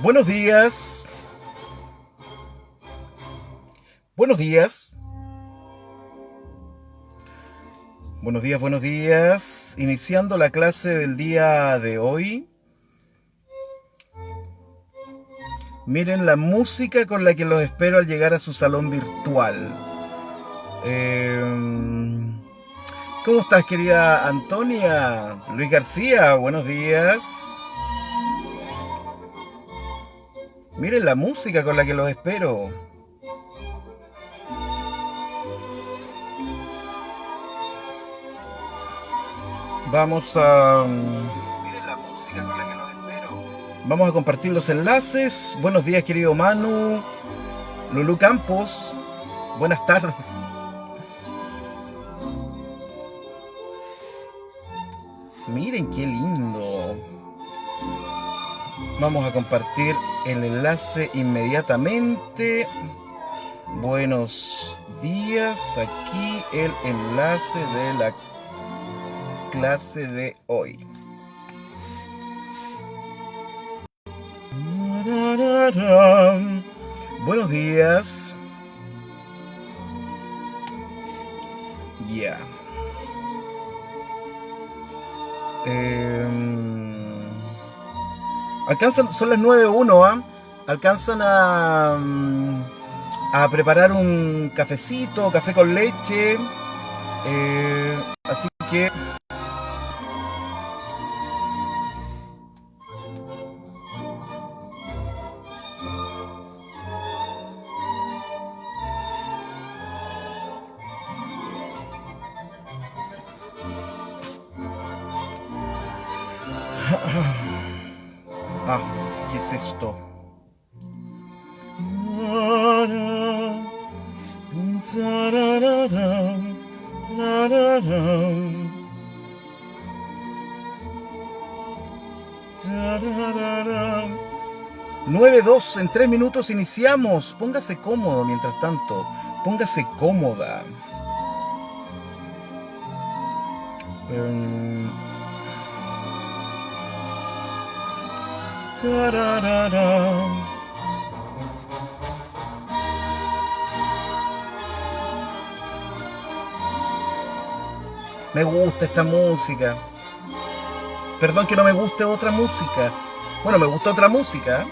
Buenos días, buenos días, buenos días. Iniciando la clase del día de hoy. Miren la música con la que los espero al llegar a su salón virtual. ¿Cómo estás, querida Antonia? Luis García, buenos días. Miren la música con la que los espero. Vamos a... Vamos a compartir los enlaces. Buenos días, querido Manu. Lulú Campos. Buenas tardes. Miren qué lindo. Vamos a compartir el enlace inmediatamente. Buenos días. Aquí el enlace de la clase de hoy. Buenos días. Ya. Alcanzan, son las 9:01, ¿ah? Alcanzan a preparar un cafecito, café con leche. Así que ah, ¿qué es esto? Nueve dos, en 3 minutos iniciamos. Póngase cómodo mientras tanto. Póngase cómoda. Em, tararara. Me gusta esta música. Perdón que no me guste otra música. Bueno, me gusta otra música,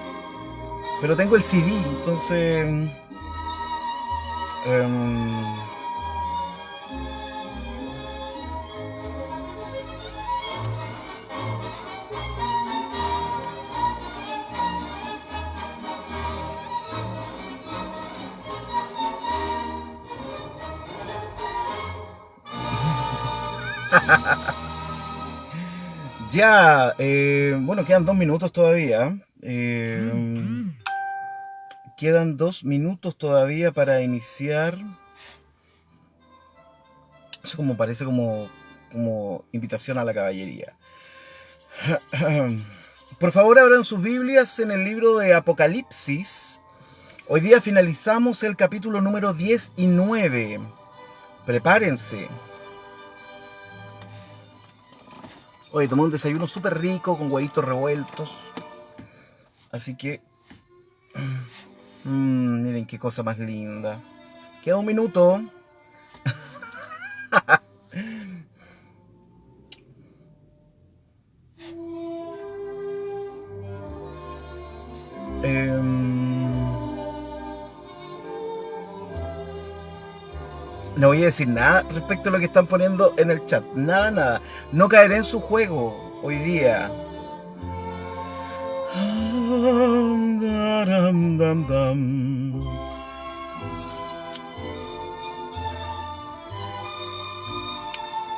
pero tengo el CD, entonces... em, ya, bueno, quedan 2 minutos todavía. Quedan 2 minutos todavía para iniciar. Eso como parece como invitación a la caballería. Por favor, abran sus Biblias en el libro de Apocalipsis. Hoy día finalizamos el capítulo número 10 y 9. Prepárense. Oye, tomé un desayuno súper rico con huevitos revueltos. Así que... miren qué cosa más linda. Queda 1 minuto. No voy a decir nada respecto a lo que están poniendo en el chat. Nada, nada. No caeré en su juego hoy día.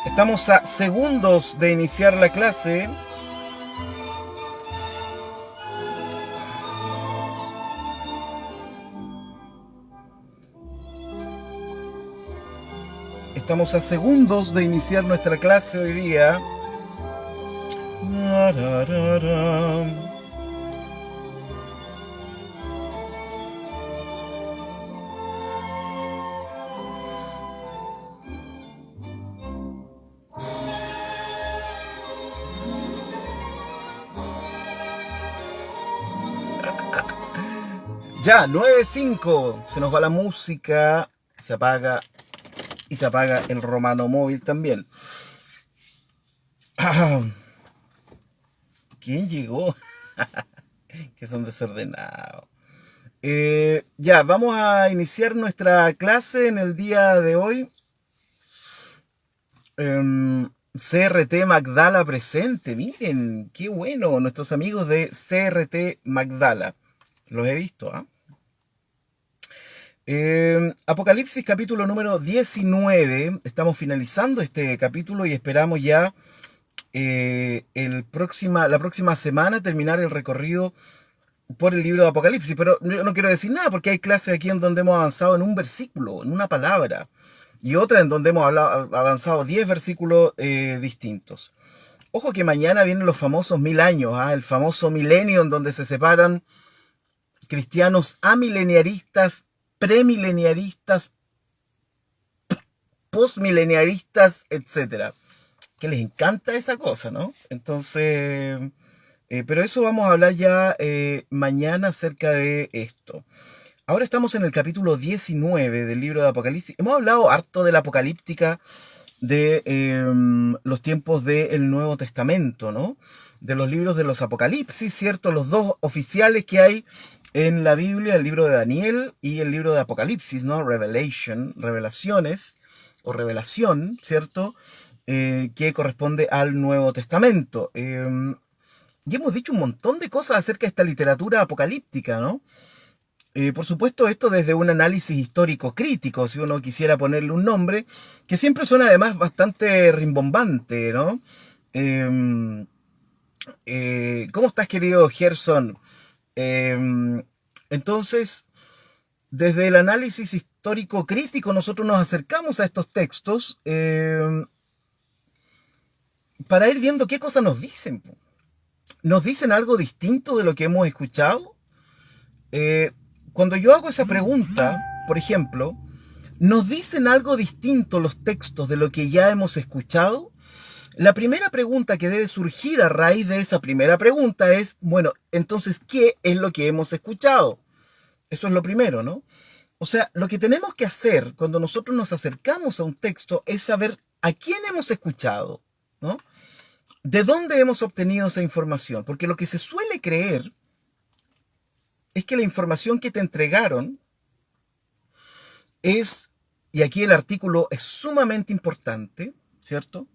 Estamos a segundos de iniciar la clase. Estamos a segundos de iniciar nuestra clase hoy día. Ya, 9:05. Se nos va la música. Se apaga. Y se apaga el Romano móvil también. ¿Quién llegó? Que son desordenados. Ya, vamos a iniciar nuestra clase en el día de hoy. CRT Magdala presente. Miren, qué bueno. Nuestros amigos de CRT Magdala. Los he visto, ¿ah? Apocalipsis capítulo número 19. Estamos finalizando este capítulo y esperamos ya la próxima semana terminar el recorrido por el libro de Apocalipsis. Pero yo no quiero decir nada porque hay clases aquí en donde hemos avanzado en un versículo, en una palabra, y otra en donde hemos avanzado 10 versículos distintos. Ojo que mañana vienen los famosos 1000 años, el famoso milenio en donde se separan cristianos amileniaristas, premileniaristas, postmileniaristas, etcétera. Que les encanta esa cosa, ¿no? Entonces, pero eso vamos a hablar ya mañana acerca de esto. Ahora estamos en el capítulo 19 del libro de Apocalipsis. Hemos hablado harto de la apocalíptica de los tiempos del Nuevo Testamento, ¿no? De los libros de los Apocalipsis, ¿cierto? Los dos oficiales que hay en la Biblia, el libro de Daniel y el libro de Apocalipsis, ¿no? Revelaciones o revelación, ¿cierto? Que corresponde al Nuevo Testamento. Y hemos dicho un montón de cosas acerca de esta literatura apocalíptica, ¿no? Por supuesto, esto desde un análisis histórico crítico, si uno quisiera ponerle un nombre, que siempre suena además bastante rimbombante, ¿no? ¿Cómo estás, querido Gerson? Entonces, desde el análisis histórico crítico, nosotros nos acercamos a estos textos para ir viendo qué cosas nos dicen. ¿Nos dicen algo distinto de lo que hemos escuchado? Cuando yo hago esa pregunta, por ejemplo, ¿nos dicen algo distinto los textos de lo que ya hemos escuchado? La primera pregunta que debe surgir a raíz de esa primera pregunta es, bueno, entonces, ¿qué es lo que hemos escuchado? Eso es lo primero, ¿no? O sea, lo que tenemos que hacer cuando nosotros nos acercamos a un texto es saber a quién hemos escuchado, ¿no? ¿De dónde hemos obtenido esa información? Porque lo que se suele creer es que la información que te entregaron es, y aquí el artículo es sumamente importante, ¿cierto?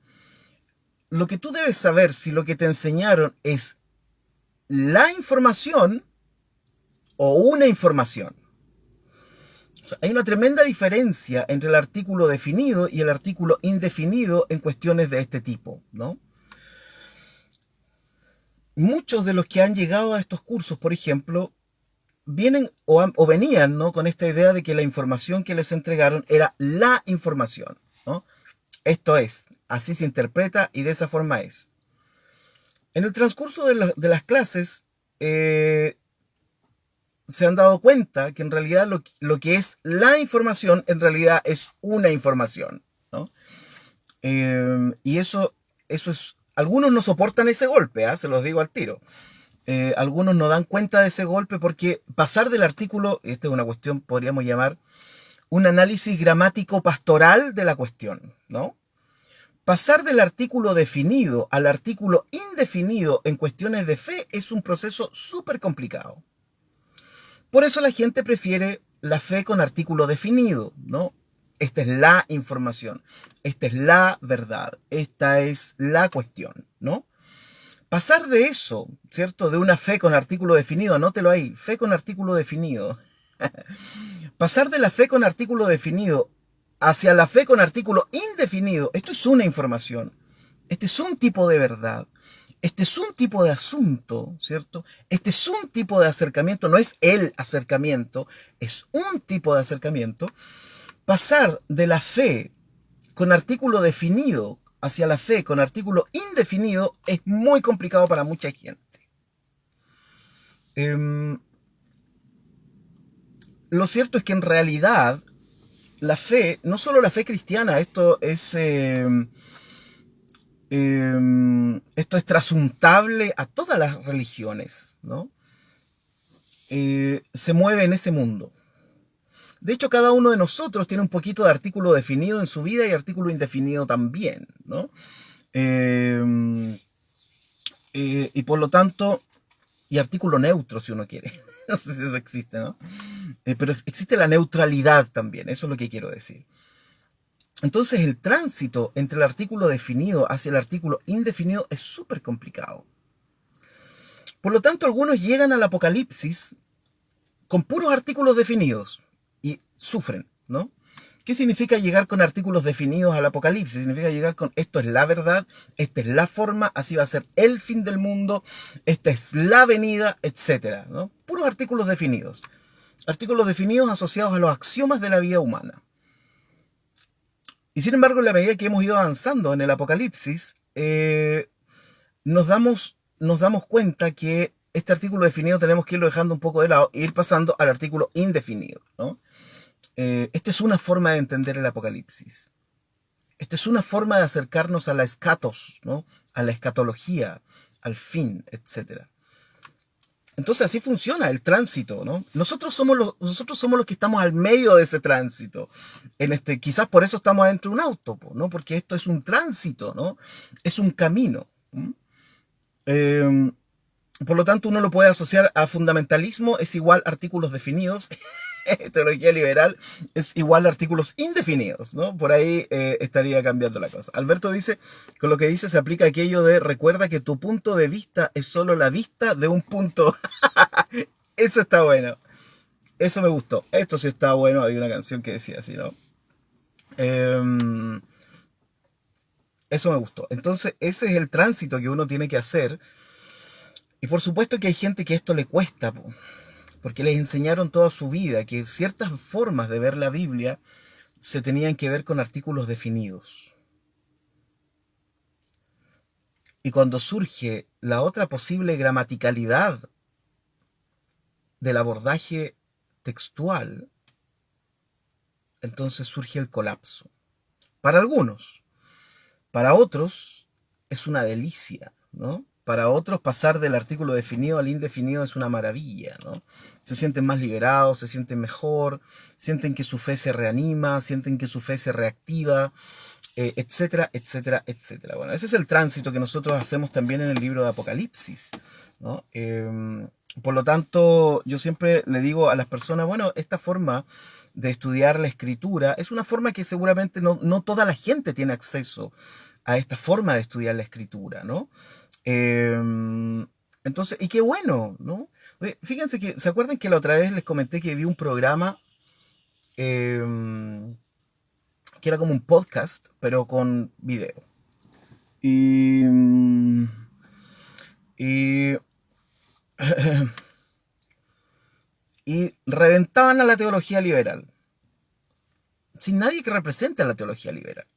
Lo que tú debes saber si lo que te enseñaron es la información o una información. O sea, hay una tremenda diferencia entre el artículo definido y el artículo indefinido en cuestiones de este tipo, ¿no? Muchos de los que han llegado a estos cursos, por ejemplo, vienen o venían, ¿no?, con esta idea de que la información que les entregaron era la información, ¿no? Esto es, así se interpreta y de esa forma es. En el transcurso de las clases se han dado cuenta que en realidad lo que es la información en realidad es una información, ¿no? Y eso es, algunos no soportan ese golpe, se los digo al tiro. Algunos no dan cuenta de ese golpe porque pasar del artículo, esta es una cuestión, podríamos llamar un análisis gramático pastoral de la cuestión, ¿no? Pasar del artículo definido al artículo indefinido en cuestiones de fe es un proceso súper complicado. Por eso la gente prefiere la fe con artículo definido, ¿no? Esta es la información, esta es la verdad, esta es la cuestión, ¿no? Pasar de eso, ¿cierto? De una fe con artículo definido, anótelo ahí, fe con artículo definido. Pasar de la fe con artículo definido hacia la fe con artículo indefinido, esto es una información. Este es un tipo de verdad. Este es un tipo de asunto, ¿cierto? Este es un tipo de acercamiento, no es el acercamiento, es un tipo de acercamiento. Pasar de la fe con artículo definido hacia la fe con artículo indefinido es muy complicado para mucha gente. Lo cierto es que en realidad la fe, no solo la fe cristiana, esto es trasunstable a todas las religiones, ¿no? se mueve en ese mundo. De hecho, cada uno de nosotros tiene un poquito de artículo definido en su vida y artículo indefinido también, ¿no? Eh, y por lo tanto, y artículo neutro si uno quiere. No sé si eso existe, ¿no? Pero existe la neutralidad también, eso es lo que quiero decir. Entonces el tránsito entre el artículo definido hacia el artículo indefinido es súper complicado. Por lo tanto, algunos llegan al Apocalipsis con puros artículos definidos y sufren, ¿no? ¿Qué significa llegar con artículos definidos al Apocalipsis? Significa llegar con esto es la verdad, esta es la forma, así va a ser el fin del mundo, esta es la venida, etcétera, ¿no? Puros artículos definidos. Artículos definidos asociados a los axiomas de la vida humana. Y sin embargo, en la medida que hemos ido avanzando en el Apocalipsis, nos damos cuenta que este artículo definido tenemos que irlo dejando un poco de lado e ir pasando al artículo indefinido, ¿no? Esta es una forma de entender el Apocalipsis. Esta es una forma de acercarnos a la escatos, ¿no? A la escatología, al fin, etc. Entonces así funciona el tránsito, ¿no? Nosotros somos los que estamos al medio de ese tránsito. Quizás por eso estamos adentro de un auto, ¿no? Porque esto es un tránsito, ¿no? Es un camino. Por lo tanto, uno lo puede asociar a fundamentalismo, es igual artículos definidos. Teología liberal es igual a artículos indefinidos, ¿no? Por ahí estaría cambiando la cosa. Alberto dice, con lo que dice se aplica aquello de recuerda que tu punto de vista es solo la vista de un punto. Eso está bueno. Eso me gustó. Esto sí está bueno. Había una canción que decía así, ¿no? Eso me gustó. Entonces, ese es el tránsito que uno tiene que hacer. Y por supuesto que hay gente que esto le cuesta, porque les enseñaron toda su vida que ciertas formas de ver la Biblia se tenían que ver con artículos definidos. Y cuando surge la otra posible gramaticalidad del abordaje textual, entonces surge el colapso. Para algunos. Para otros es una delicia, ¿no? Para otros pasar del artículo definido al indefinido es una maravilla, ¿no? Se sienten más liberados, se sienten mejor, sienten que su fe se reanima, sienten que su fe se reactiva, etcétera, etcétera, etcétera. Bueno, ese es el tránsito que nosotros hacemos también en el libro de Apocalipsis, ¿no? Por lo tanto, yo siempre le digo a las personas, bueno, esta forma de estudiar la escritura es una forma que seguramente no toda la gente tiene acceso a esta forma de estudiar la escritura, ¿no? Entonces, y qué bueno, ¿no? Oye, fíjense que, ¿se acuerdan que la otra vez les comenté que vi un programa que era como un podcast, pero con video? Y, y, y reventaban a la teología liberal, sin nadie que represente a la teología liberal.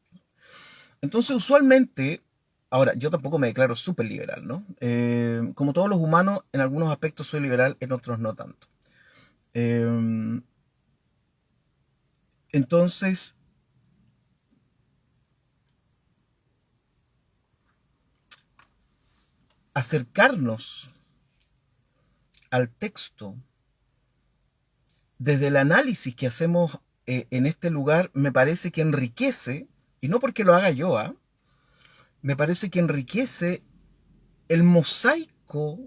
Entonces, usualmente, ahora, yo tampoco me declaro súper liberal, ¿no? Como todos los humanos, en algunos aspectos soy liberal, en otros no tanto. Entonces, acercarnos al texto desde el análisis que hacemos en este lugar me parece que enriquece, y no porque lo haga yo, me parece que enriquece el mosaico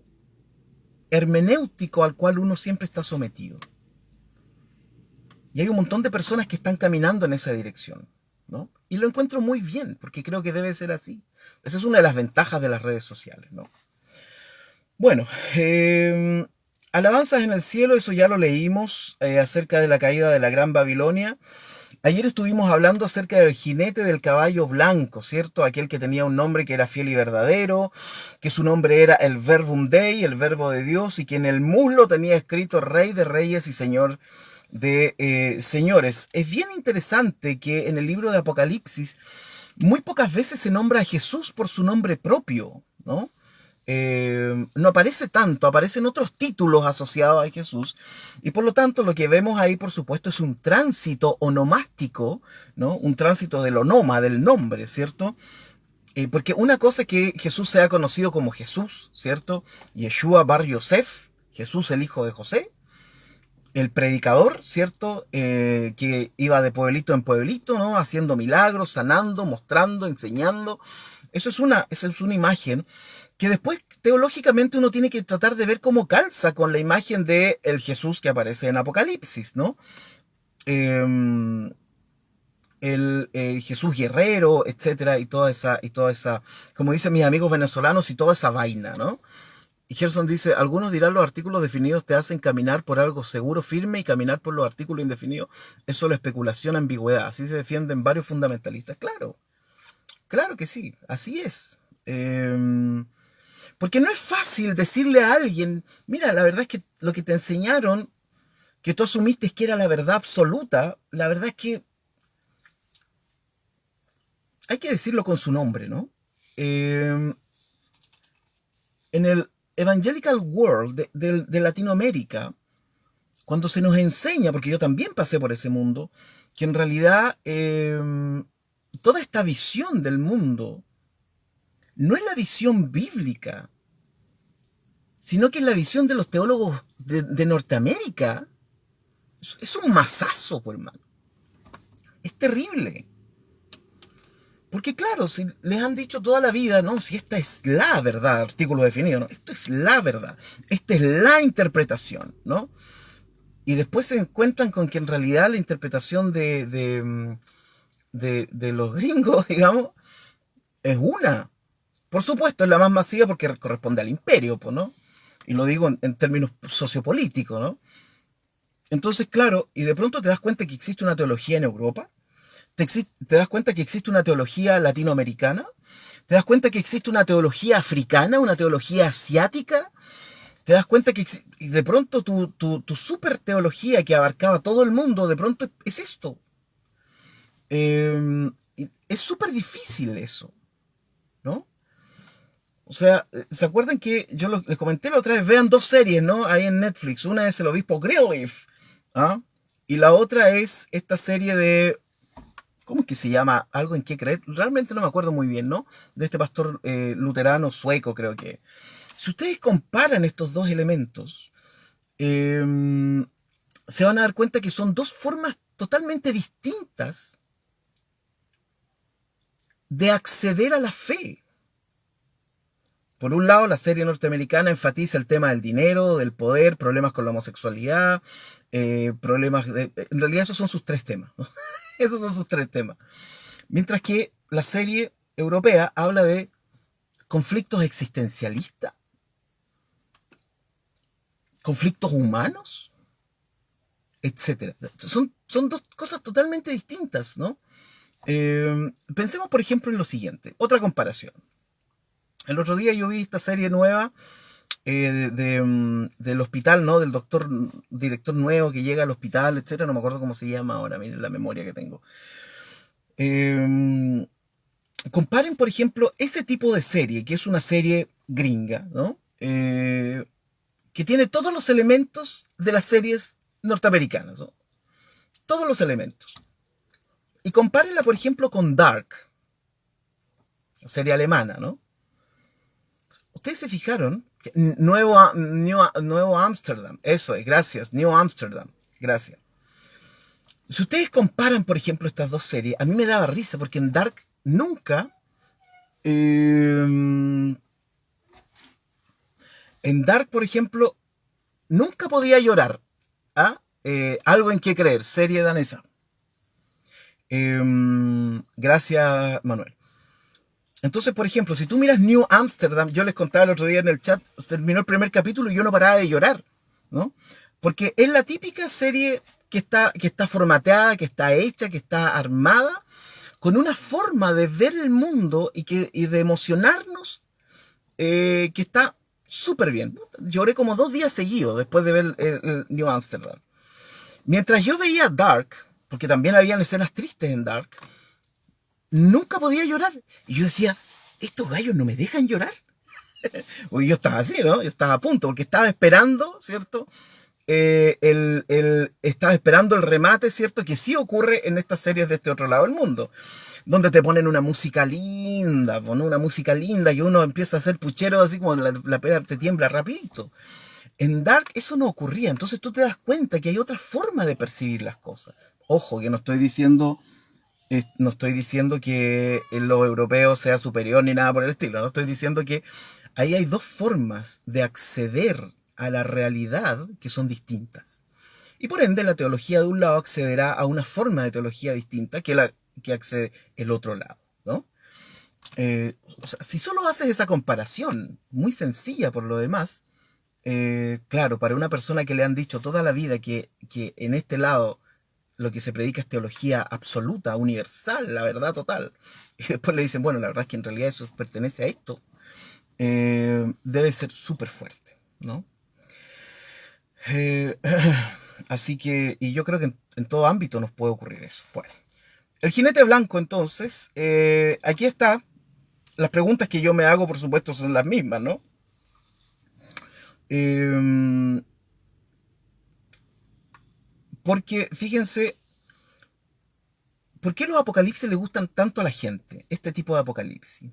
hermenéutico al cual uno siempre está sometido. Y hay un montón de personas que están caminando en esa dirección, ¿no? Y lo encuentro muy bien, porque creo que debe ser así. Esa es una de las ventajas de las redes sociales, ¿no? Bueno, alabanzas en el cielo, eso ya lo leímos, acerca de la caída de la Gran Babilonia. Ayer estuvimos hablando acerca del jinete del caballo blanco, ¿cierto? Aquel que tenía un nombre que era fiel y verdadero, que su nombre era el Verbum Dei, el verbo de Dios, y que en el muslo tenía escrito Rey de Reyes y Señor de señores. Es bien interesante que en el libro de Apocalipsis muy pocas veces se nombra a Jesús por su nombre propio, ¿no? No aparece tanto, aparecen otros títulos asociados a Jesús, y por lo tanto lo que vemos ahí, por supuesto, es un tránsito onomástico, ¿no? Un tránsito del onoma, del nombre, ¿cierto? Porque una cosa es que Jesús sea conocido como Jesús, ¿cierto? Yeshua Bar Yosef, Jesús el hijo de José, el predicador, ¿cierto? Que iba de pueblito en pueblito, ¿no? Haciendo milagros, sanando, mostrando, enseñando. Esa es una imagen que después teológicamente uno tiene que tratar de ver cómo calza con la imagen de el Jesús que aparece en Apocalipsis, ¿no? Em, el Jesús guerrero, etcétera, y toda esa, como dicen mis amigos venezolanos, y toda esa vaina, ¿no? Y Gerson dice, algunos dirán los artículos definidos te hacen caminar por algo seguro, firme, y caminar por los artículos indefinidos es solo especulación, ambigüedad. Así se defienden varios fundamentalistas. Claro, claro que sí, así es. Porque no es fácil decirle a alguien, mira, la verdad es que lo que te enseñaron, que tú asumiste que era la verdad absoluta, la verdad es que hay que decirlo con su nombre, ¿no? Eh, en el Evangelical World de Latinoamérica, cuando se nos enseña, porque yo también pasé por ese mundo, que en realidad toda esta visión del mundo no es la visión bíblica, sino que es la visión de los teólogos de Norteamérica. Es un masazo, pues, hermano. Es terrible. Porque claro, si les han dicho toda la vida, no, si esta es la verdad, artículo definido, no, esto es la verdad, esta es la interpretación, ¿no? Y después se encuentran con que en realidad la interpretación de los gringos, digamos, es una. Por supuesto, es la más masiva porque corresponde al imperio, pues, ¿no? Y lo digo en términos sociopolíticos, ¿no? Entonces, claro, y de pronto te das cuenta que existe una teología en Europa, te das cuenta que existe una teología latinoamericana, te das cuenta que existe una teología africana, una teología asiática, te das cuenta que y de pronto tu super teología que abarcaba todo el mundo, de pronto es esto. Es súper difícil eso, ¿no? O sea, ¿se acuerdan que yo les comenté la otra vez? Vean dos series, ¿no? Ahí en Netflix. Una es El Obispo Greenleaf, ¿ah? Y la otra es esta serie de, ¿cómo es que se llama? Algo en qué creer. Realmente no me acuerdo muy bien, ¿no? De este pastor luterano sueco, creo que. Si ustedes comparan estos dos elementos, se van a dar cuenta que son dos formas totalmente distintas de acceder a la fe. Por un lado, la serie norteamericana enfatiza el tema del dinero, del poder, problemas con la homosexualidad, problemas de... En realidad esos son sus tres temas, ¿no? Esos son sus tres temas. Mientras que la serie europea habla de conflictos existencialistas, conflictos humanos, etcétera. Son dos cosas totalmente distintas, ¿no? Pensemos, por ejemplo, en lo siguiente. Otra comparación. El otro día yo vi esta serie nueva del hospital, ¿no? Del director nuevo que llega al hospital, etcétera. No me acuerdo cómo se llama ahora, miren la memoria que tengo. Comparen, por ejemplo, ese tipo de serie, que es una serie gringa, ¿no? Que tiene todos los elementos de las series norteamericanas, ¿no? Todos los elementos. Y compárenla, por ejemplo, con Dark, serie alemana, ¿no? Ustedes se fijaron, que Nuevo Amsterdam, eso es, gracias, New Amsterdam, gracias. Si ustedes comparan, por ejemplo, estas dos series, a mí me daba risa porque en Dark nunca, en Dark, por ejemplo, nunca podía llorar. ¿Ah? Algo en qué creer, serie danesa. Gracias, Manuel. Entonces, por ejemplo, si tú miras New Amsterdam, yo les contaba el otro día en el chat, terminó el primer capítulo y yo no paraba de llorar, ¿no? Porque es la típica serie que está formateada, que está hecha, que está armada, con una forma de ver el mundo y de emocionarnos que está súper bien. Lloré como 2 días seguidos después de ver el New Amsterdam. Mientras yo veía Dark, porque también habían escenas tristes en Dark, nunca podía llorar. Y yo decía, estos gallos no me dejan llorar. Porque yo estaba así, ¿no? Yo estaba a punto, porque estaba esperando, ¿cierto? Estaba esperando el remate, ¿cierto? Que sí ocurre en estas series de este otro lado del mundo. Donde te ponen una música linda, ¿no? Una música linda, y uno empieza a hacer puchero así como la pera te tiembla rapidito. En Dark eso no ocurría, entonces tú te das cuenta que hay otra forma de percibir las cosas. Ojo, que no estoy diciendo que lo europeo sea superior ni nada por el estilo, no estoy diciendo que ahí hay dos formas de acceder a la realidad que son distintas. Y por ende la teología de un lado accederá a una forma de teología distinta que la que accede el otro lado, ¿no? O sea, si solo haces esa comparación, muy sencilla por lo demás, claro, para una persona que le han dicho toda la vida que en este lado lo que se predica es teología absoluta, universal, la verdad total, y después le dicen, bueno, la verdad es que en realidad eso pertenece a esto, debe ser súper fuerte, ¿no? Eh, así que, y yo creo que en todo ámbito nos puede ocurrir eso. Bueno, el jinete blanco entonces, aquí está. Las preguntas que yo me hago, por supuesto, son las mismas, ¿no? Eh, porque, fíjense, ¿por qué los apocalipsis le gustan tanto a la gente? Este tipo de apocalipsis.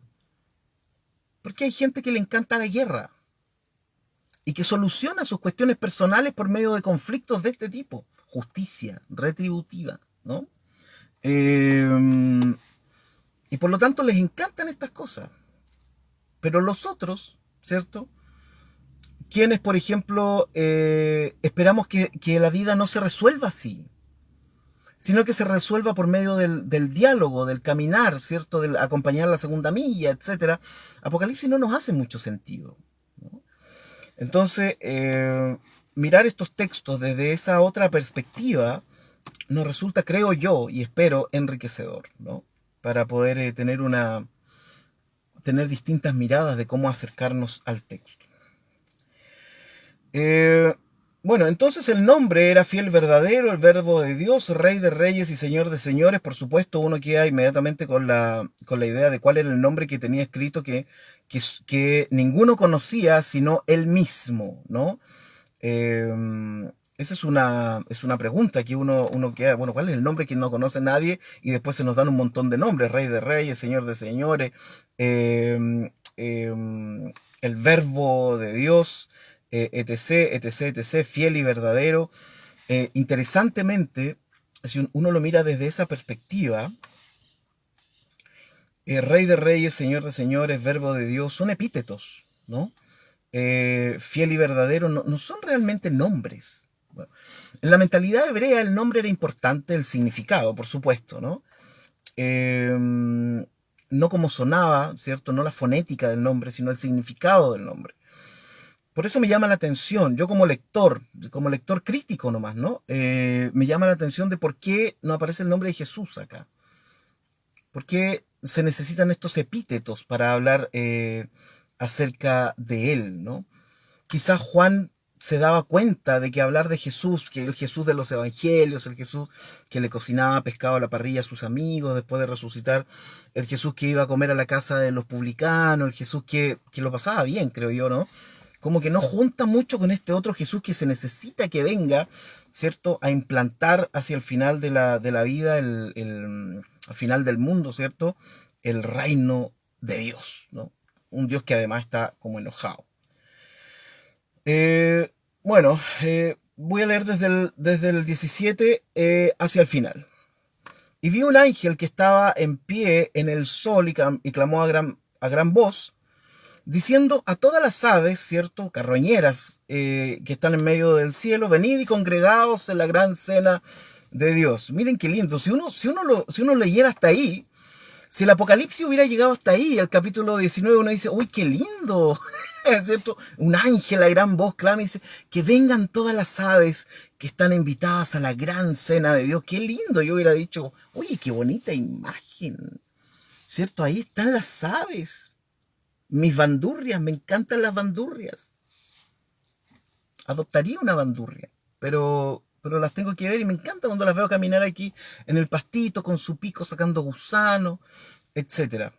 Porque hay gente que le encanta la guerra y que soluciona sus cuestiones personales por medio de conflictos de este tipo. Justicia retributiva, ¿no? Eh, y por lo tanto les encantan estas cosas. Pero los otros, ¿cierto? Quienes, por ejemplo, esperamos que la vida no se resuelva así, sino que se resuelva por medio del diálogo, del caminar, ¿cierto? Del acompañar la segunda milla, etcétera. Apocalipsis no nos hace mucho sentido, ¿no? Entonces, mirar estos textos desde esa otra perspectiva nos resulta, creo yo, y espero, enriquecedor, ¿no? Para poder tener distintas miradas de cómo acercarnos al texto. Eh, bueno, entonces el nombre era fiel verdadero, el verbo de Dios, rey de reyes y señor de señores. Por supuesto, uno queda inmediatamente con la idea de cuál era el nombre que tenía escrito que ninguno conocía sino él mismo, ¿no? Eh, esa es una pregunta que uno queda, bueno, ¿cuál es el nombre que no conoce nadie? Y después se nos dan un montón de nombres, rey de reyes, señor de señores, eh, eh, el verbo de Dios, etc., etc., etc., fiel y verdadero. Interesantemente, si uno lo mira desde esa perspectiva, rey de reyes, señor de señores, verbo de Dios, son epítetos, ¿no? Fiel y verdadero no son realmente nombres. Bueno, en la mentalidad hebrea el nombre era importante, el significado, por supuesto, ¿no? Eh, no como sonaba, ¿cierto? No la fonética del nombre, sino el significado del nombre. Por eso me llama la atención, yo como lector crítico nomás, ¿no? Me llama la atención de por qué no aparece el nombre de Jesús acá. ¿Por qué se necesitan estos epítetos para hablar acerca de él, ¿no? Quizás Juan se daba cuenta de que hablar de Jesús, que el Jesús de los evangelios, el Jesús que le cocinaba pescado a la parrilla a sus amigos después de resucitar, el Jesús que iba a comer a la casa de los publicanos, el Jesús que lo pasaba bien, creo yo, ¿no? Como que no junta mucho con este otro Jesús que se necesita que venga, ¿cierto? A implantar hacia el final de la vida, al final del mundo, ¿cierto? El reino de Dios, ¿no? Un Dios que además está como enojado. Bueno, voy a leer desde el 17 hacia el final. Y vi un ángel que estaba en pie en el sol y clamó a gran voz, diciendo a todas las aves, ¿cierto? Carroñeras que están en medio del cielo, venid y congregaos en la gran cena de Dios. Miren qué lindo. Si uno leyera hasta ahí, si el Apocalipsis hubiera llegado hasta ahí, al capítulo 19, uno dice, uy, qué lindo. ¿Es cierto? Un ángel a gran voz clama y dice, que vengan todas las aves que están invitadas a la gran cena de Dios. Qué lindo. Yo hubiera dicho, oye, qué bonita imagen. ¿Cierto? Ahí están las aves. Mis bandurrias, me encantan las bandurrias. Adoptaría una bandurria, pero las tengo que ver y me encanta cuando las veo caminar aquí en el pastito con su pico sacando gusanos, etcétera.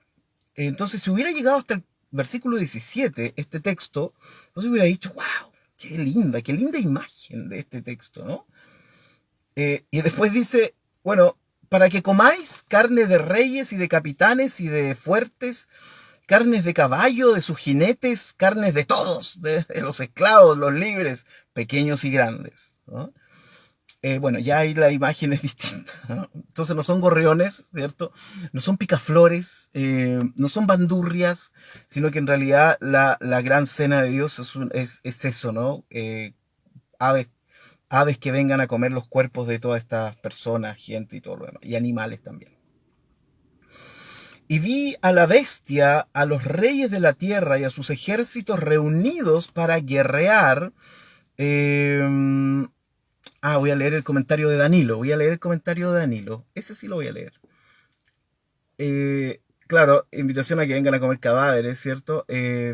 Entonces, si hubiera llegado hasta el versículo 17, este texto, entonces hubiera dicho, wow, qué linda imagen de este texto, ¿no? Y después dice, bueno, para que comáis carne de reyes y de capitanes y de fuertes carnes de caballo, de sus jinetes, carnes de todos, de los esclavos, los libres, pequeños y grandes, ¿no? Bueno, ya ahí la imagen es distinta, ¿no? Entonces no son gorriones, ¿cierto? No son picaflores, no son bandurrias, sino que en realidad la gran cena de Dios es eso, ¿no? Aves, aves que vengan a comer los cuerpos de todas estas personas, gente y todo lo demás, y animales también. Y vi a la bestia, a los reyes de la tierra y a sus ejércitos reunidos para guerrear. eh, Voy a leer el comentario de Danilo. Voy a leer el comentario de Danilo. Ese sí lo voy a leer. Claro, invitación a que vengan a comer cadáveres, ¿cierto?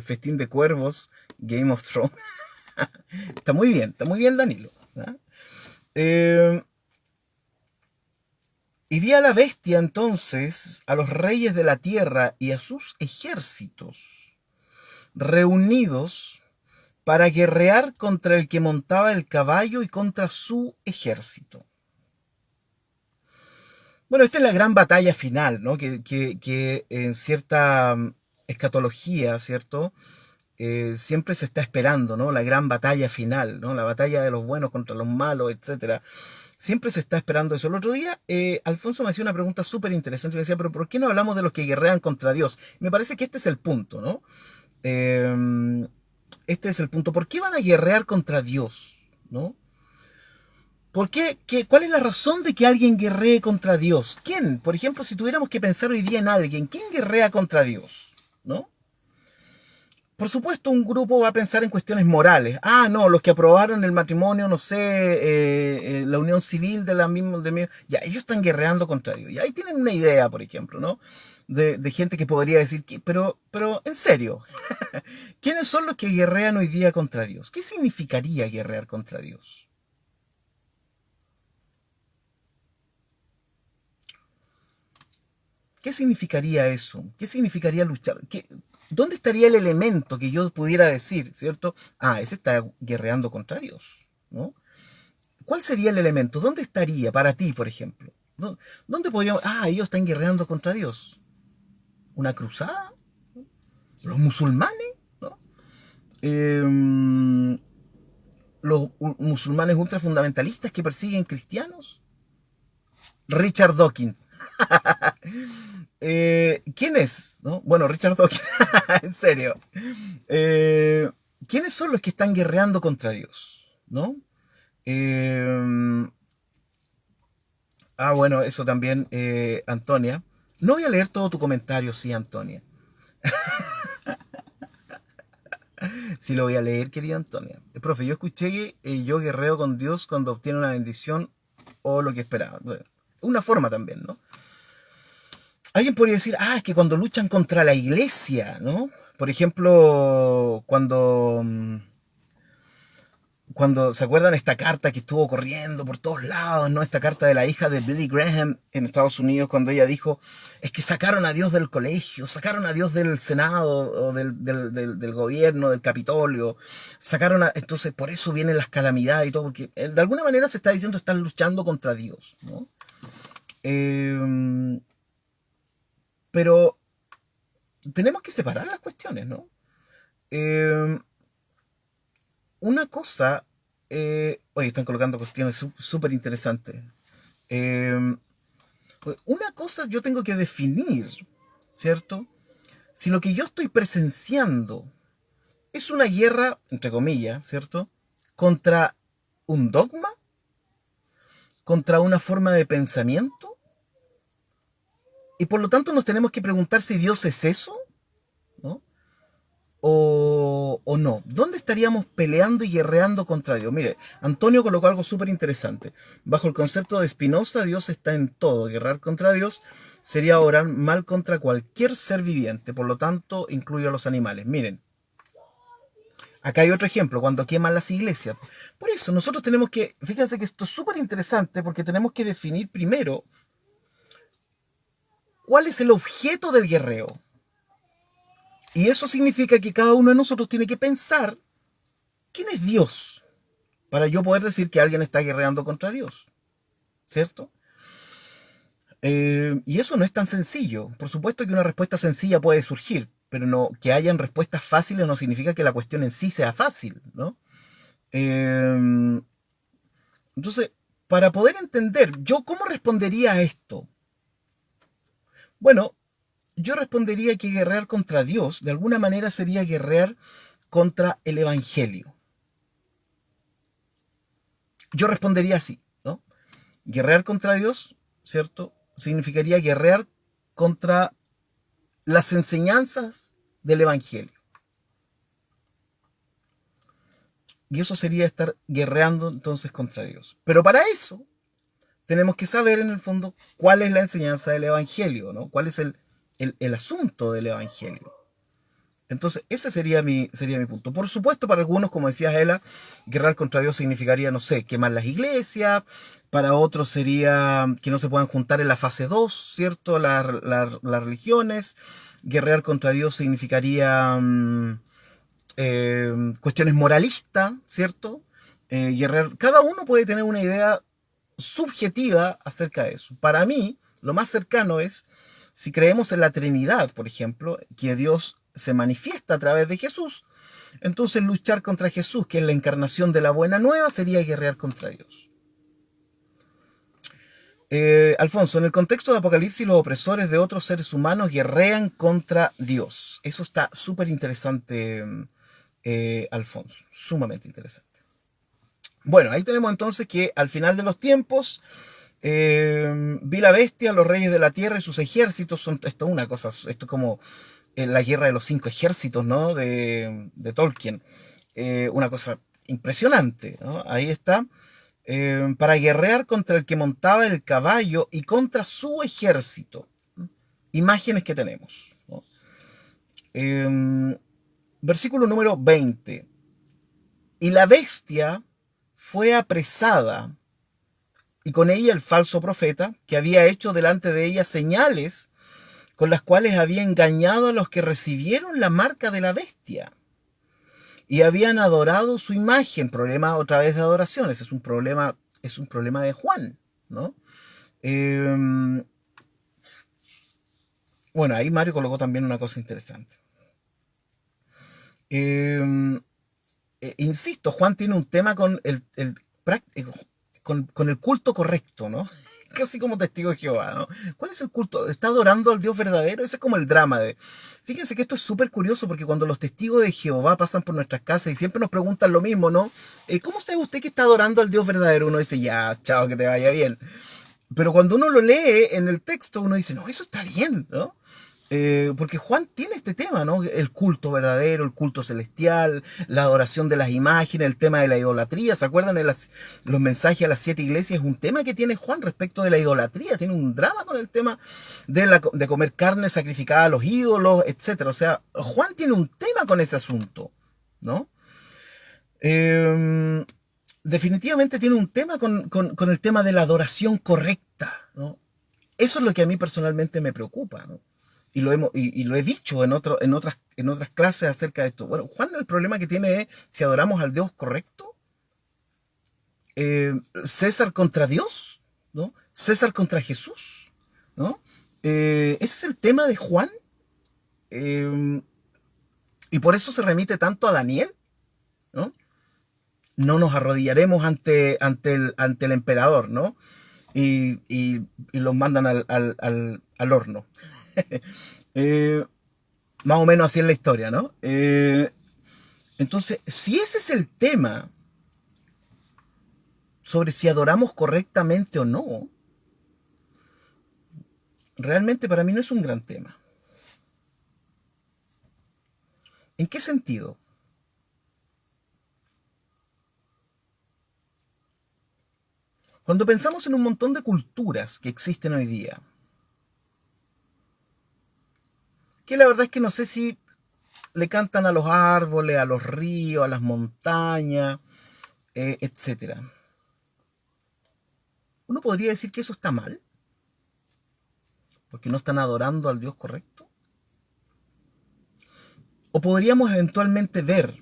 Festín de cuervos, Game of Thrones. Está muy bien, Danilo. ¿Ah? Eh, y vi a la bestia entonces, a los reyes de la tierra y a sus ejércitos reunidos para guerrear contra el que montaba el caballo y contra su ejército. Bueno, esta es la gran batalla final, ¿no? Que en cierta escatología, ¿cierto? Siempre se está esperando, ¿no? La gran batalla final, ¿no? La batalla de los buenos contra los malos, etcétera. Siempre se está esperando eso. El otro día, Alfonso me hacía una pregunta súper interesante. Me decía, pero ¿por qué no hablamos de los que guerrean contra Dios? Me parece que este es el punto, ¿no? Este es el punto. ¿Por qué van a guerrear contra Dios? ¿No? ¿Por qué? ¿Cuál es la razón de que alguien guerree contra Dios? ¿Quién? Por ejemplo, si tuviéramos que pensar hoy día en alguien, ¿quién guerrea contra Dios? ¿No? Por supuesto, un grupo va a pensar en cuestiones morales. Ah, no, los que aprobaron el matrimonio, no sé, la unión civil de la misma, ya, ellos están guerreando contra Dios. Y ahí tienen una idea, por ejemplo, ¿no? De gente que podría decir, pero en serio, ¿quiénes son los que guerrean hoy día contra Dios? ¿Qué significaría guerrear contra Dios? ¿Qué significaría eso? ¿Qué significaría luchar? ¿Dónde estaría el elemento que yo pudiera decir, ¿cierto? Ah, ese está guerreando contra Dios, ¿no? ¿Cuál sería el elemento? ¿Dónde estaría para ti, por ejemplo? ¿Dónde podríamos... Ah, ellos están guerreando contra Dios. ¿Una cruzada? ¿Los musulmanes? ¿No? ¿Los musulmanes ultrafundamentalistas que persiguen cristianos? Richard Dawkins. ¿Quién es? ¿No? Bueno, Richard Dawkins, en serio. Eh, ¿Quiénes son los que están guerreando contra Dios? ¿No? Eh, bueno, eso también, Antonia. No voy a leer todo tu comentario, sí, Antonia. Sí lo voy a leer, querida Antonia. Profe, yo escuché que yo guerreo con Dios cuando obtiene una bendición o lo que esperaba. Bueno, una forma también, ¿no? Alguien podría decir, es que cuando luchan contra la iglesia, ¿no? Por ejemplo, cuando se acuerdan esta carta que estuvo corriendo por todos lados, ¿no? Esta carta de la hija de Billy Graham en Estados Unidos, cuando ella dijo, es que sacaron a Dios del colegio, sacaron a Dios del Senado, o del gobierno, del Capitolio, entonces por eso vienen las calamidades y todo, porque de alguna manera se está diciendo, están luchando contra Dios, ¿no? Pero tenemos que separar las cuestiones, ¿no? Una cosa, oye, están colocando cuestiones súper interesantes. Eh, una cosa yo tengo que definir, ¿cierto? Si lo que yo estoy presenciando es una guerra, entre comillas, ¿cierto? Contra un dogma, contra una forma de pensamiento, y por lo tanto nos tenemos que preguntar si Dios es eso, ¿no? O no. ¿Dónde estaríamos peleando y guerreando contra Dios? Mire, Antonio colocó algo súper interesante. Bajo el concepto de Spinoza, Dios está en todo. Guerrear contra Dios sería orar mal contra cualquier ser viviente. Por lo tanto, incluye a los animales. Miren, acá hay otro ejemplo, cuando queman las iglesias. Por eso, nosotros tenemos que, fíjense que esto es súper interesante porque tenemos que definir primero cuál es el objeto del guerreo. Y eso significa que cada uno de nosotros tiene que pensar quién es Dios para yo poder decir que alguien está guerreando contra Dios, ¿cierto? Y eso no es tan sencillo. Por supuesto que una respuesta sencilla puede surgir. pero no, que hayan respuestas fáciles no significa que la cuestión en sí sea fácil, ¿no? Eh, entonces, para poder entender, ¿yo cómo respondería a esto? Bueno, yo respondería que guerrear contra Dios, de alguna manera, sería guerrear contra el Evangelio. Yo respondería así, ¿no? Guerrear contra Dios, ¿cierto? Significaría guerrear contra las enseñanzas del Evangelio. Y eso sería estar guerreando entonces contra Dios. Pero para eso tenemos que saber en el fondo cuál es la enseñanza del Evangelio, ¿no? Cuál es el asunto del Evangelio. Entonces, ese sería mi punto. Por supuesto, para algunos, como decía Ela, guerrear contra Dios significaría, no sé, quemar las iglesias. Para otros sería que no se puedan juntar en la fase 2, ¿cierto? Las religiones. Guerrear contra Dios significaría cuestiones moralistas, ¿cierto? Cada uno puede tener una idea subjetiva acerca de eso. Para mí, lo más cercano es, si creemos en la Trinidad, por ejemplo, que Dios se manifiesta a través de Jesús, entonces luchar contra Jesús, que es la encarnación de la buena nueva, sería guerrear contra Dios. Alfonso, en el contexto de Apocalipsis, los opresores de otros seres humanos guerrean contra Dios. Eso está súper interesante, Alfonso, sumamente interesante. Bueno, ahí tenemos entonces que al final de los tiempos, vi la bestia, los reyes de la tierra y sus ejércitos. Esto es una cosa, esto es como la guerra de los 5 ejércitos, ¿no? De Tolkien. Una cosa impresionante, ¿no? Ahí está. Para guerrear contra el que montaba el caballo y contra su ejército. Imágenes que tenemos, ¿no? Versículo número 20. Y la bestia fue apresada, y con ella el falso profeta, que había hecho delante de ella señales con las cuales había engañado a los que recibieron la marca de la bestia y habían adorado su imagen. Problema otra vez de adoraciones, es un problema de Juan, ¿no? Bueno, ahí Mario colocó también una cosa interesante. Insisto, Juan tiene un tema con con el culto correcto, ¿no? Casi como testigo de Jehová, ¿no? ¿Cuál es el culto? ¿Está adorando al Dios verdadero? Ese es como el drama de... Fíjense que esto es súper curioso porque cuando los testigos de Jehová pasan por nuestras casas y siempre nos preguntan lo mismo, ¿no? ¿Cómo sabe usted que está adorando al Dios verdadero? Uno dice, ya, chao, que te vaya bien. Pero cuando uno lo lee en el texto, uno dice, no, eso está bien, ¿no? Porque Juan tiene este tema, ¿no? El culto verdadero, el culto celestial, la adoración de las imágenes, el tema de la idolatría. ¿Se acuerdan de los mensajes a las 7 iglesias? Es un tema que tiene Juan respecto de la idolatría. Tiene un drama con el tema de comer carne sacrificada a los ídolos, etcétera. O sea, Juan tiene un tema con ese asunto, ¿no? Definitivamente tiene un tema con el tema de la adoración correcta, ¿no? Eso es lo que a mí personalmente me preocupa, ¿no? Y lo he dicho en otras clases acerca de esto. Bueno, Juan el problema que tiene es si adoramos al Dios correcto. César contra Dios, ¿no? César contra Jesús, ¿no? Ese es el tema de Juan. eh, y por eso se remite tanto a Daniel, ¿no? No nos arrodillaremos ante el emperador, ¿no? Y los mandan al horno. Eh, Más o menos así es la historia, ¿no? Entonces, si ese es el tema sobre si adoramos correctamente o no, realmente para mí no es un gran tema. ¿En qué sentido? Cuando pensamos en un montón de culturas que existen hoy día, que la verdad es que no sé si le cantan a los árboles, a los ríos, a las montañas, etcétera. Uno podría decir que eso está mal, porque no están adorando al Dios correcto. O podríamos eventualmente ver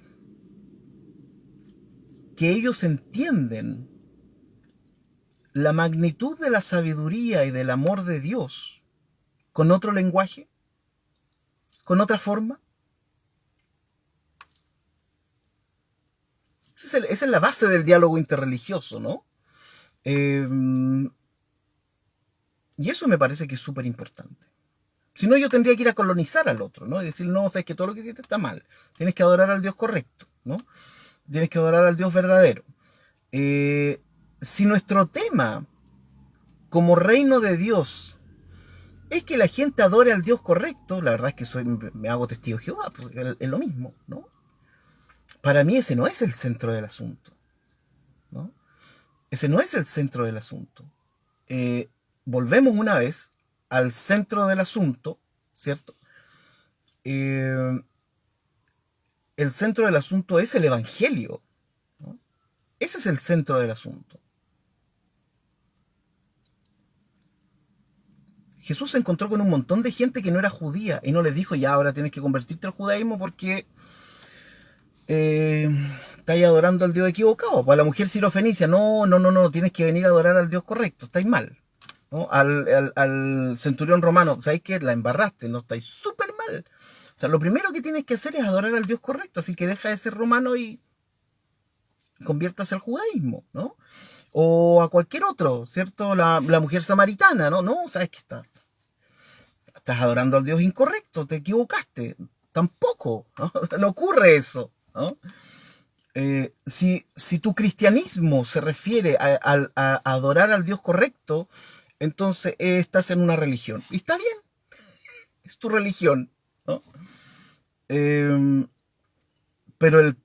que ellos entienden la magnitud de la sabiduría y del amor de Dios con otro lenguaje, con otra forma? Esa es la base del diálogo interreligioso, ¿no? Eh, y eso me parece que es súper importante. Si no, yo tendría que ir a colonizar al otro, ¿no? Y decir, no, sabes que todo lo que hiciste está mal. Tienes que adorar al Dios correcto, ¿no? Tienes que adorar al Dios verdadero. Si nuestro tema como reino de Dios es que la gente adore al Dios correcto, la verdad es que me hago testigo de Jehová, pues es lo mismo, ¿no? Para mí ese no es el centro del asunto, ¿no? Ese no es el centro del asunto. Volvemos una vez al centro del asunto, ¿cierto? El centro del asunto es el Evangelio, ¿no? Ese es el centro del asunto. Jesús se encontró con un montón de gente que no era judía y no les dijo, ya, ahora tienes que convertirte al judaísmo porque estáis adorando al Dios equivocado. Pues a la mujer sirofenicia, no, tienes que venir a adorar al Dios correcto, estáis mal, ¿no? Al centurión romano, ¿sabéis qué? La embarraste, no, estáis súper mal. O sea, lo primero que tienes que hacer es adorar al Dios correcto, así que deja de ser romano y conviértase al judaísmo, ¿no? O a cualquier otro, ¿cierto? La mujer samaritana, ¿no? No, sabes que estás adorando al Dios incorrecto, te equivocaste. Tampoco, ¿no? No ocurre eso, ¿no? Si tu cristianismo se refiere a adorar al Dios correcto, entonces estás en una religión. Y está bien, es tu religión, ¿no? Eh, pero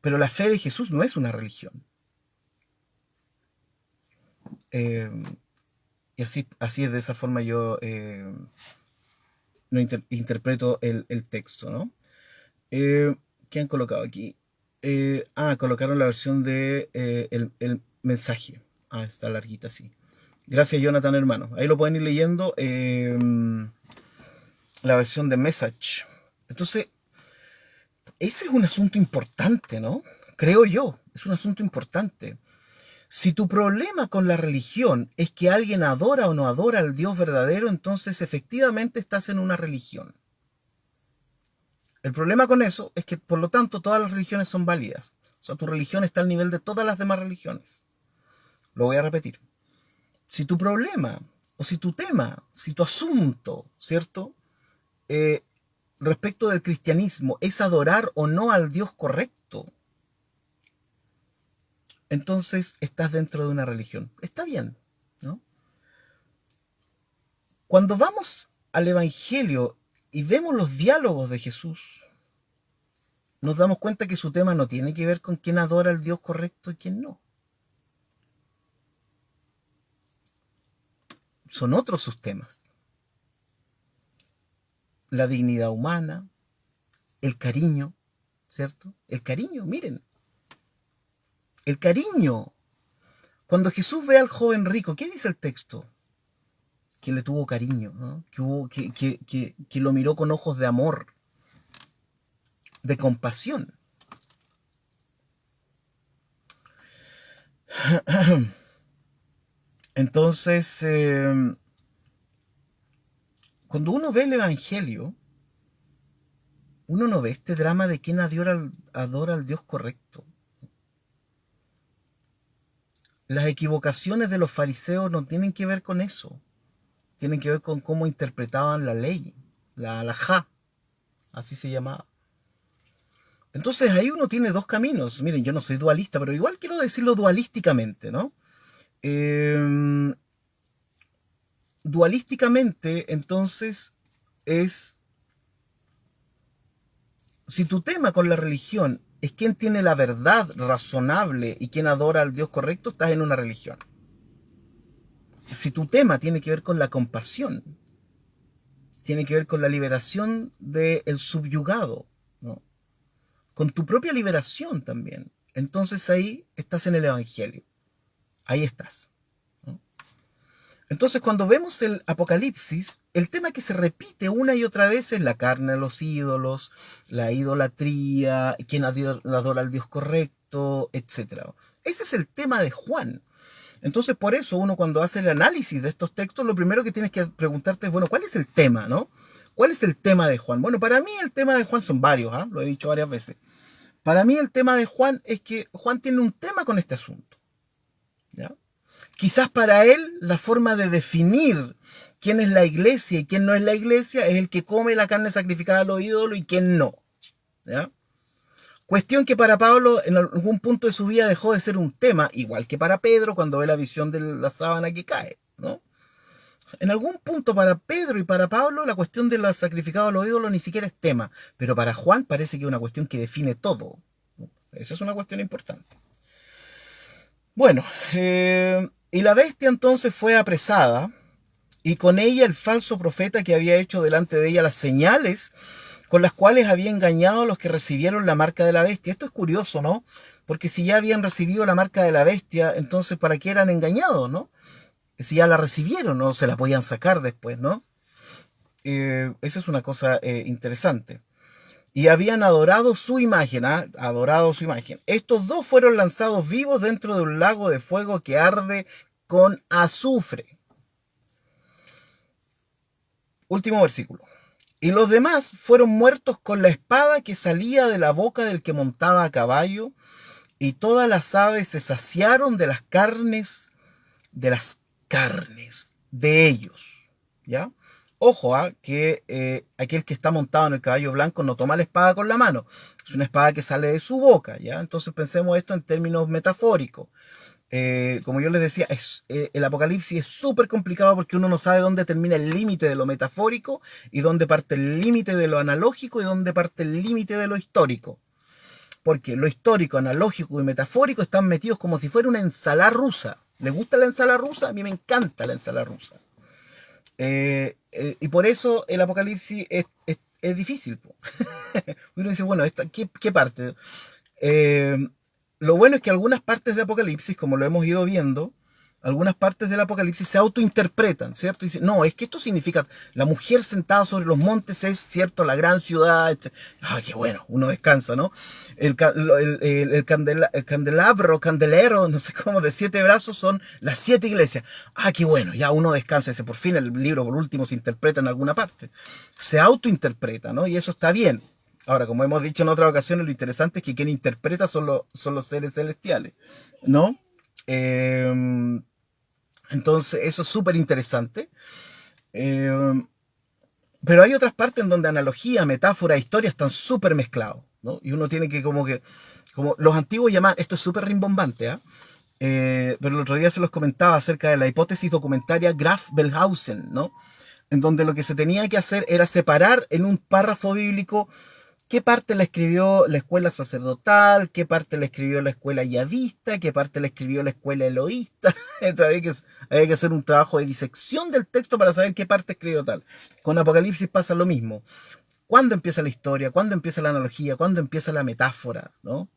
la fe de Jesús no es una religión. Y así es de esa forma yo no interpreto el texto, ¿no? ¿Qué han colocado aquí? Colocaron la versión de el mensaje. Está larguita, sí. Gracias, Jonathan, hermano. Ahí lo pueden ir leyendo. La versión de Message. Entonces, ese es un asunto importante, ¿no? Creo yo, es un asunto importante. Si tu problema con la religión es que alguien adora o no adora al Dios verdadero, entonces efectivamente estás en una religión. El problema con eso es que, por lo tanto, todas las religiones son válidas. O sea, tu religión está al nivel de todas las demás religiones. Lo voy a repetir. Si tu problema, o si tu tema, si tu asunto, ¿cierto? Respecto del cristianismo es adorar o no al Dios correcto, entonces estás dentro de una religión. Está bien, ¿no? Cuando vamos al Evangelio y vemos los diálogos de Jesús, nos damos cuenta que su tema no tiene que ver con quién adora al Dios correcto y quién no. Son otros sus temas. La dignidad humana, el cariño, ¿cierto? El cariño, miren. El cariño. Cuando Jesús ve al joven rico, ¿qué dice el texto? Que le tuvo cariño, ¿no? Que lo miró con ojos de amor, de compasión. Entonces, cuando uno ve el Evangelio, uno no ve este drama de quién adora al Dios correcto. Las equivocaciones de los fariseos no tienen que ver con eso. Tienen que ver con cómo interpretaban la ley, la halajá, así se llamaba. Entonces ahí uno tiene dos caminos. Miren, yo no soy dualista, pero igual quiero decirlo dualísticamente, ¿no? Dualísticamente, entonces, es, si tu tema con la religión es quién tiene la verdad razonable y quién adora al Dios correcto, estás en una religión. Si tu tema tiene que ver con la compasión, tiene que ver con la liberación del subyugado, ¿no? Con tu propia liberación también, entonces ahí estás en el Evangelio. Ahí estás, ¿no? Entonces, cuando vemos el Apocalipsis, el tema que se repite una y otra vez es la carne, los ídolos, la idolatría, quién adora al Dios correcto, etc. Ese es el tema de Juan. Entonces, por eso uno cuando hace el análisis de estos textos, lo primero que tienes que preguntarte es, bueno, ¿cuál es el tema, no? ¿Cuál es el tema de Juan? Bueno, para mí el tema de Juan son varios, ¿ah? Lo he dicho varias veces. Para mí el tema de Juan es que Juan tiene un tema con este asunto. ¿Ya? Quizás para él la forma de definir quién es la iglesia y quién no es la iglesia es el que come la carne sacrificada a los ídolos y quién no. ¿Ya? Cuestión que para Pablo en algún punto de su vida dejó de ser un tema, igual que para Pedro cuando ve la visión de la sábana que cae, ¿no? En algún punto para Pedro y para Pablo la cuestión de los sacrificados a los ídolos ni siquiera es tema, pero para Juan parece que es una cuestión que define todo, ¿no? Esa es una cuestión importante. Bueno, y la bestia entonces fue apresada y con ella el falso profeta que había hecho delante de ella las señales con las cuales había engañado a los que recibieron la marca de la bestia. Esto es curioso, ¿no? Porque si ya habían recibido la marca de la bestia, entonces ¿para qué eran engañados, no? Si ya la recibieron, no se la podían sacar después, ¿no? Esa es una cosa interesante. Y habían adorado su imagen, ¿ah? Adorado su imagen. Estos dos fueron lanzados vivos dentro de un lago de fuego que arde con azufre. Último versículo. Y los demás fueron muertos con la espada que salía de la boca del que montaba a caballo, y todas las aves se saciaron de las carnes de ellos. ¿Ya? Ojo, que aquel que está montado en el caballo blanco no toma la espada con la mano. Es una espada que sale de su boca, ¿ya? Entonces pensemos esto en términos metafóricos. Como yo les decía, el Apocalipsis es súper complicado porque uno no sabe dónde termina el límite de lo metafórico y dónde parte el límite de lo analógico y dónde parte el límite de lo histórico. Porque lo histórico, analógico y metafórico están metidos como si fuera una ensalada rusa. ¿Les gusta la ensalada rusa? A mí me encanta la ensalada rusa. Y por eso el Apocalipsis es difícil. Uno dice, bueno, ¿qué parte? Lo bueno es que algunas partes de Apocalipsis, como lo hemos ido viendo, algunas partes del Apocalipsis se autointerpretan, ¿cierto? Y dicen, no, es que esto significa, la mujer sentada sobre los montes es, ¿cierto?, la gran ciudad, etc. Ah, qué bueno, uno descansa, ¿no? El candelero, no sé cómo, de 7 brazos son las 7 iglesias. Ah, qué bueno, ya uno descansa, ese por fin el libro por último se interpreta en alguna parte. Se autointerpreta, ¿no? Y eso está bien. Ahora, como hemos dicho en otras ocasiones, lo interesante es que quien interpreta son los seres celestiales, ¿no? Entonces, eso es súper interesante. Pero hay otras partes en donde analogía, metáfora, historia están súper mezclados, ¿no? Y uno tiene que como los antiguos llamaban, esto es súper rimbombante, ¿ah? Pero el otro día se los comentaba acerca de la hipótesis documentaria Graf-Belhausen, ¿no? En donde lo que se tenía que hacer era separar en un párrafo bíblico qué parte la escribió la escuela sacerdotal, qué parte la escribió la escuela yavista, qué parte la escribió la escuela eloísta. Había que hacer un trabajo de disección del texto para saber qué parte escribió tal. Con Apocalipsis pasa lo mismo. ¿Cuándo empieza la historia? ¿Cuándo empieza la analogía? ¿Cuándo empieza la metáfora? ¿No?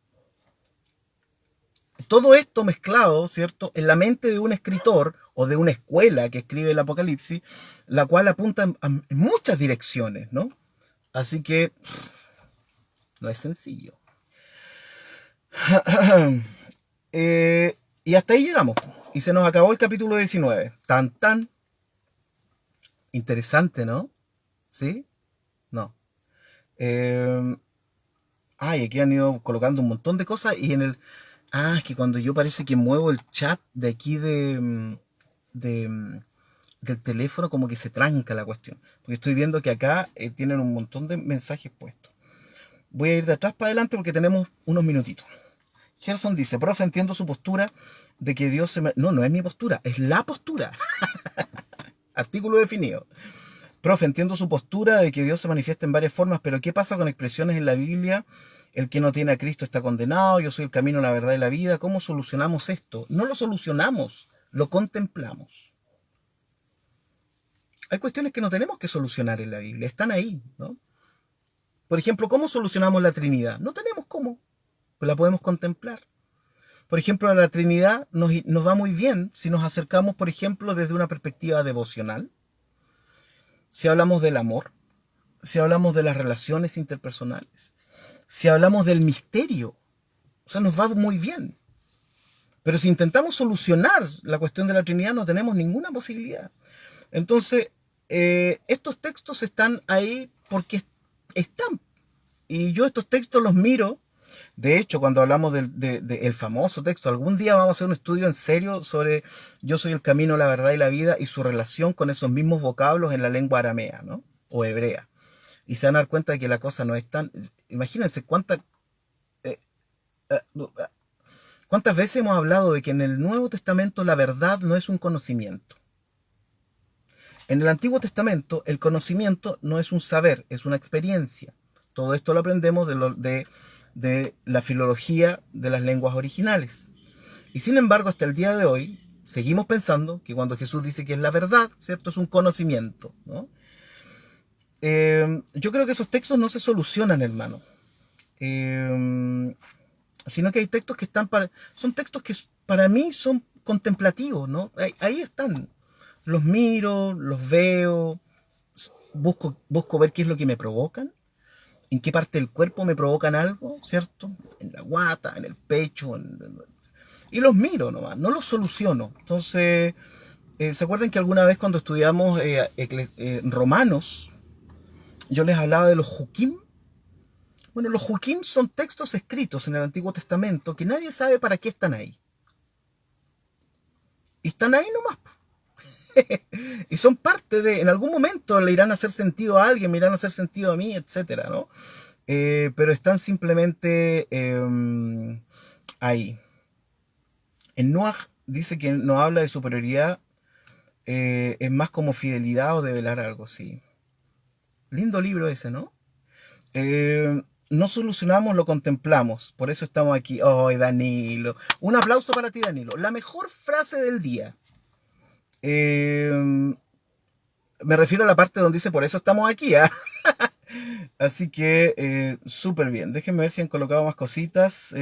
Todo esto mezclado, ¿cierto?, en la mente de un escritor o de una escuela que escribe el Apocalipsis, la cual apunta en muchas direcciones, ¿no? Así que no es sencillo. Y hasta ahí llegamos. Y se nos acabó el capítulo 19. Tan, tan. Interesante, ¿no? ¿Sí? No. Y aquí han ido colocando un montón de cosas y en el... es que cuando yo parece que muevo el chat de aquí del teléfono, como que se tranca la cuestión. Porque estoy viendo que acá tienen un montón de mensajes puestos. Voy a ir de atrás para adelante porque tenemos unos minutitos. Gerson dice, profe, entiendo su postura de que Dios se... No, no es mi postura, es la postura. Artículo definido. Profe, entiendo su postura de que Dios se manifiesta en varias formas, pero ¿qué pasa con expresiones en la Biblia? El que no tiene a Cristo está condenado, yo soy el camino, la verdad y la vida. ¿Cómo solucionamos esto? No lo solucionamos, lo contemplamos. Hay cuestiones que no tenemos que solucionar en la Biblia, están ahí, ¿no? Por ejemplo, ¿cómo solucionamos la Trinidad? No tenemos cómo, pero la podemos contemplar. Por ejemplo, a la Trinidad nos va muy bien si nos acercamos, por ejemplo, desde una perspectiva devocional. Si hablamos del amor, si hablamos de las relaciones interpersonales, si hablamos del misterio, o sea, nos va muy bien. Pero si intentamos solucionar la cuestión de la Trinidad, no tenemos ninguna posibilidad. Entonces, estos textos están ahí porque están. Y yo estos textos los miro. De hecho, cuando hablamos del famoso texto, algún día vamos a hacer un estudio en serio sobre yo soy el camino, la verdad y la vida y su relación con esos mismos vocablos en la lengua aramea, ¿no? O hebrea. Y se van a dar cuenta de que la cosa no es tan... Imagínense eh, eh, cuántas veces hemos hablado de que en el Nuevo Testamento la verdad no es un conocimiento. En el Antiguo Testamento el conocimiento no es un saber, es una experiencia. Todo esto lo aprendemos de la filología de las lenguas originales. Y sin embargo, hasta el día de hoy, seguimos pensando que cuando Jesús dice que es la verdad, ¿cierto? Es un conocimiento, ¿no? Yo creo que esos textos no se solucionan, hermano. Sino que hay textos que son textos que para mí son contemplativos, ¿no? Ahí están. Los miro, los veo, busco ver qué es lo que me provocan, en qué parte del cuerpo me provocan algo, ¿cierto? En la guata, en el pecho, y los miro nomás, no los soluciono. Entonces, ¿se acuerdan que alguna vez cuando estudiamos Romanos, yo les hablaba de los Jukim? Bueno, los Jukim son textos escritos en el Antiguo Testamento que nadie sabe para qué están ahí. Y están ahí nomás. Y son parte de, en algún momento le irán a hacer sentido a alguien, me irán a hacer sentido a mí, etcétera, ¿no? Pero están simplemente ahí. En Noah dice que no habla de superioridad, es más como fidelidad o develar algo, sí. Lindo libro ese, ¿no? No solucionamos, lo contemplamos. Por eso estamos aquí. ¡Oh, Danilo! Un aplauso para ti, Danilo. La mejor frase del día. Me refiero a la parte donde dice por eso estamos aquí. ¿Eh? Así que súper bien. Déjenme ver si han colocado más cositas.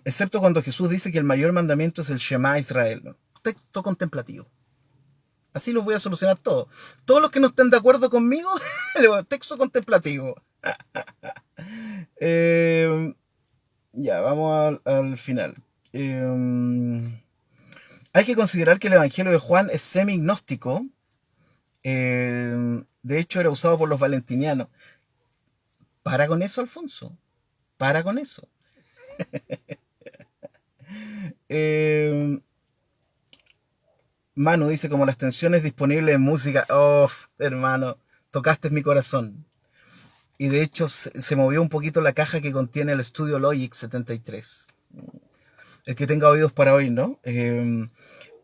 Excepto cuando Jesús dice que el mayor mandamiento es el Shema Israel, ¿no? Texto contemplativo. Así los voy a solucionar todo. Todos los que no estén de acuerdo conmigo, texto contemplativo. Ya, vamos al final. Hay que considerar que el Evangelio de Juan es semi-gnóstico. De hecho, era usado por los valentinianos. Para con eso, Alfonso. Para con eso. Manu dice como las tensiones disponibles en música. Oh, hermano, tocaste mi corazón. Y de hecho se movió un poquito la caja que contiene el Studio Logic 73. El que tenga oídos para oír, ¿no?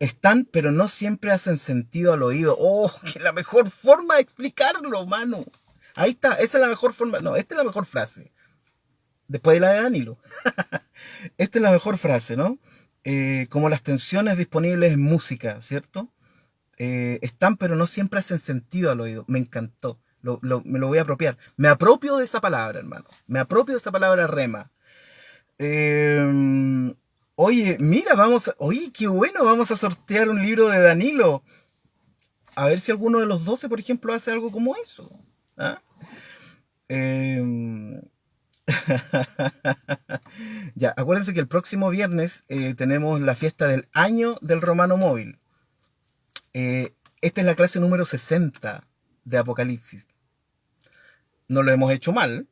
Están, pero no siempre hacen sentido al oído. ¡Oh, que la mejor forma de explicarlo, mano! Ahí está, esa es la mejor forma. No, esta es la mejor frase. Después de la de Danilo. Esta es la mejor frase, ¿no? Como las tensiones disponibles en música, ¿cierto? Están, pero no siempre hacen sentido al oído. Me encantó. Me lo voy a apropiar. Me apropio de esa palabra, hermano. Me apropio de esa palabra rema. Oye, mira, oye, qué bueno, vamos a sortear un libro de Danilo. A ver si alguno de los 12, por ejemplo, hace algo como eso. ¿Ah? Ya, acuérdense que el próximo viernes tenemos la fiesta del año del Romano Móvil. Esta es la clase número 60 de Apocalipsis. No lo hemos hecho mal.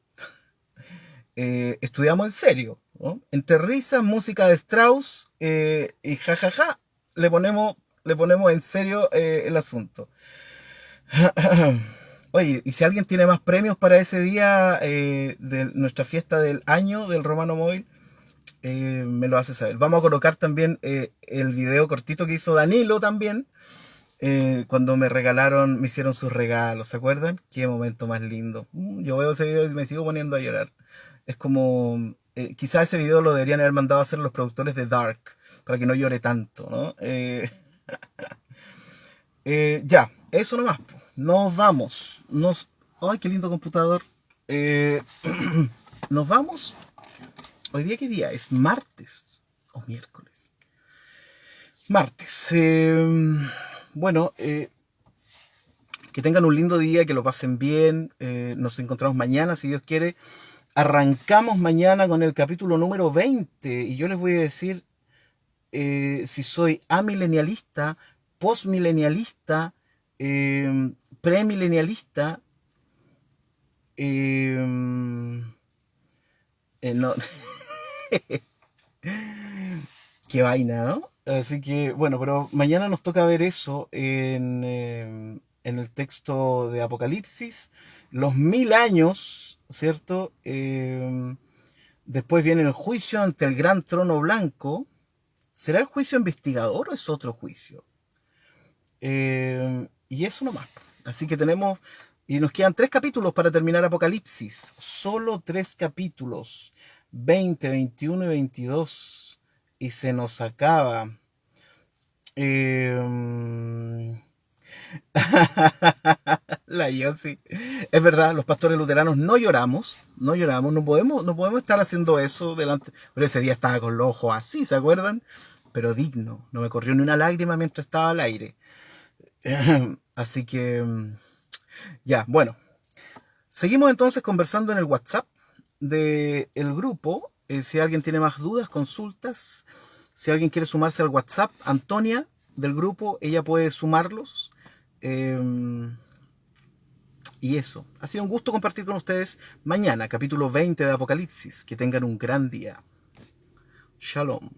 Estudiamos en serio, ¿no? Entre risas, música de Strauss y jajaja, le ponemos en serio el asunto. Oye, y si alguien tiene más premios para ese día de nuestra fiesta del año del Romano Móvil, me lo hace saber. Vamos a colocar también el video cortito que hizo Danilo también, cuando me hicieron sus regalos, ¿se acuerdan? Qué momento más lindo. Yo veo ese video y me sigo poniendo a llorar. Es como, quizás ese video lo deberían haber mandado a hacer los productores de Dark, para que no llore tanto, ¿no? Ya, eso nomás. Nos vamos. Ay, qué lindo computador. Nos vamos. ¿Hoy día qué día? ¿Es martes o miércoles? Martes. Bueno, que tengan un lindo día, que lo pasen bien. Nos encontramos mañana, si Dios quiere. Arrancamos mañana con el capítulo número 20. Y yo les voy a decir, si soy amilenialista, postmilenialista, premilenialista, no, qué vaina, ¿no? Así que, bueno, pero mañana nos toca ver eso en el texto de Apocalipsis, los 1000 años, ¿cierto? Después viene el juicio ante el gran trono blanco. ¿Será el juicio investigador o es otro juicio? Y eso nomás. Así que tenemos, y nos quedan 3 capítulos para terminar Apocalipsis. Solo 3 capítulos. 20, 21 y 22. Y se nos acaba. Eh, La Yossi. Es verdad, los pastores luteranos no lloramos, no lloramos, no podemos estar haciendo eso delante. Pero ese día estaba con los ojos así, ¿se acuerdan? Pero digno, no me corrió ni una lágrima mientras estaba al aire. Así que, ya, bueno. Seguimos entonces conversando en el WhatsApp del grupo. Si alguien tiene más dudas, consultas, si alguien quiere sumarse al WhatsApp, Antonia del grupo, ella puede sumarlos. Eh, y eso, ha sido un gusto compartir con ustedes mañana, capítulo 20 de Apocalipsis. Que tengan un gran día. Shalom.